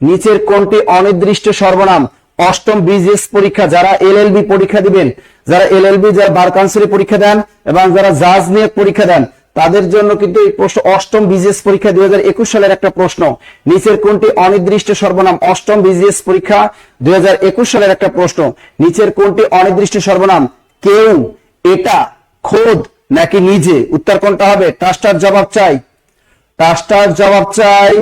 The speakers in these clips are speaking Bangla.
নিচের কোনটি অনির্দিষ্ট সর্বনাম? অষ্টম বিজিএস পরীক্ষা যারা এলএলবি পরীক্ষা দিবেন, যারা এলএলবি যারা বার কাউন্সিলে পরীক্ষা দেন এবং যারা জাজ নিয়োগ পরীক্ষা দেন তাদের জন্য কিন্তু এই প্রশ্ন অষ্টম বিজিএস পরীক্ষা 2021 সালের একটা প্রশ্ন। নিচের কোনটি অনির্দিষ্ট সর্বনাম? অষ্টম বিজিএস পরীক্ষা 2021 সালের একটা প্রশ্ন। নিচের কোনটি অনির্দিষ্ট সর্বনাম? কেউ, এটা, খোদ নাকি নিজে? উত্তর কোনটা হবে? টাস্টার জবাব চাই, টাস্টার জবাব চাই।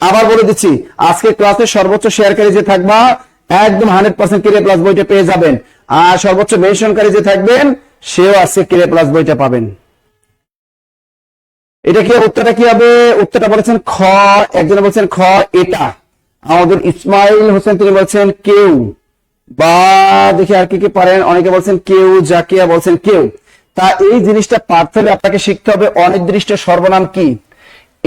আবার বলে দিচ্ছি, আজকে ক্লাসে সর্বোচ্চ শেয়ারকারী যে থাকবা একদম 100% ক্যারিয়ার প্লাস বইটা পেয়ে যাবেন, আর সর্বোচ্চ মেনশনকারী যে থাকবেন সেও আজকে ক্যারিয়ার প্লাস বইটা পাবেন। এটা কি উত্তরটা কি হবে? উত্তরটা বলেছেন খ, একজনে বলছেন খ এটা, আমাদের ইসমাইল হোসেন তিনি বলছেন কেউ, বা দেখি আর কি কি পারেন, অনেকে বলছেন কেউ, জাকিয়া বলছেন কেউ। তা এই জিনিসটা পারতে হলে আপনাকে শিখতে হবে অনির্দিষ্ট সর্বনাম কি।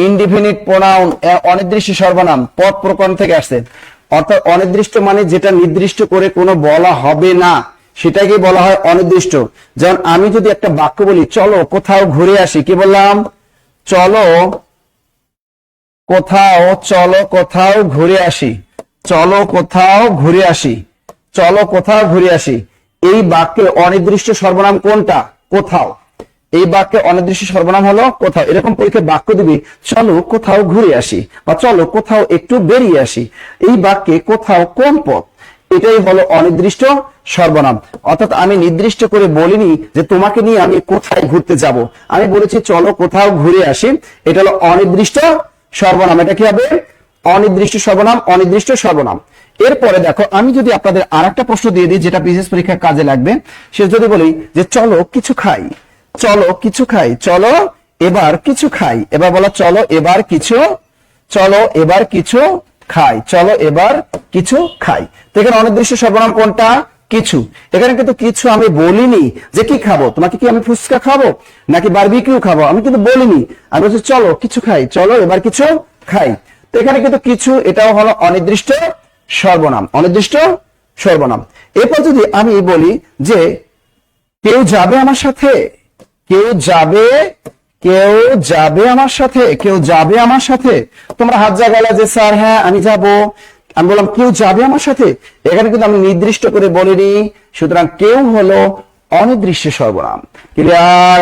ইনডিফিনিট প্রোনাউন, অনির্দিষ্ট সর্বনাম পদ প্রকরণ থেকে আসছে, অর্থাৎ অনির্দিষ্ট মানে যেটা নির্দিষ্ট করে কোনো বলা হবে না সেটাকে বলা হয় অনির্দিষ্ট। যেমন আমি যদি একটা বাক্য বলি চলো কোথাও ঘুরে আসি, কি বললাম? চলো কোথাও, চলো কোথাও ঘুরে আসি, চলো কোথাও ঘুরে আসি, চলো কোথাও ঘুরে আসি। এই বাক্যে অনির্দিষ্ট সর্বনাম কোনটা? কোথাও। এই বাক্যে অনির্দিষ্ট সর্বনাম হলো কোথাও। এরকম পরীক্ষায় বাক্য দিবি চলো কোথাও ঘুরে আসি বা চলো কোথাও একটু বেরিয়ে আসি, এই বাক্যে কোথাও কোন পদ, এটাই হলো অনির্দিষ্ট সর্বনাম। অর্থাৎ আমি নির্দিষ্ট করে বলিনি যে তোমাকে নিয়ে আমি কোথায় ঘুরতে যাব, আমি বলেছি চলো কোথাও ঘুরে আসি, এটা হলো অনির্দিষ্ট সর্বনাম। এটা কি হবে? অনির্দিষ্ট সর্বনাম, অনির্দিষ্ট সর্বনাম। এরপরে দেখো, আমি যদি আপনাদের আরেকটা প্রশ্ন দিয়ে দিই যেটা বিশেষ পরীক্ষার কাজে লাগবে, সে যদি বলি যে চলো কিছু খাই, চলো কিছু খাই, চলো এবার কিছু খাই, এবার বলো চলো এবার কিছু, চলো এবার কিছু খাই, চলো এবার কিছু খাই। তো এখানে অনির্দিষ্ট সর্বনাম কোনটা? কিছু। এখানে কিন্তু কিছু আমি বলিনি যে কি খাবো, তোমাকে কি আমি ফুচকা খাবো নাকি বারবিকিউ খাবো, আমি কিন্তু বলিনি, আমি বলছি চলো কিছু খাই, চলো এবার কিছু খাই। তো এখানে কিন্তু কিছু, এটাও হলো অনির্দিষ্ট সর্বনাম, অনির্দিষ্ট সর্বনাম। এরপর যদি আমি বলি যে কেউ যাবে আমার সাথে, কেউ যাবে, কেউ যাবে আমার সাথে, কেউ যাবে আমার সাথে, তোমরা হাত জাগালে যে স্যার হ্যাঁ আমি যাব, আমি বললাম কেউ যাবে আমার সাথে, এখানে কিন্তু আমি নির্দিষ্ট করে বলিনি, সুতরাং কেউ হলো অনির্দিষ্ট সর্বনাম। ক্লিয়ার?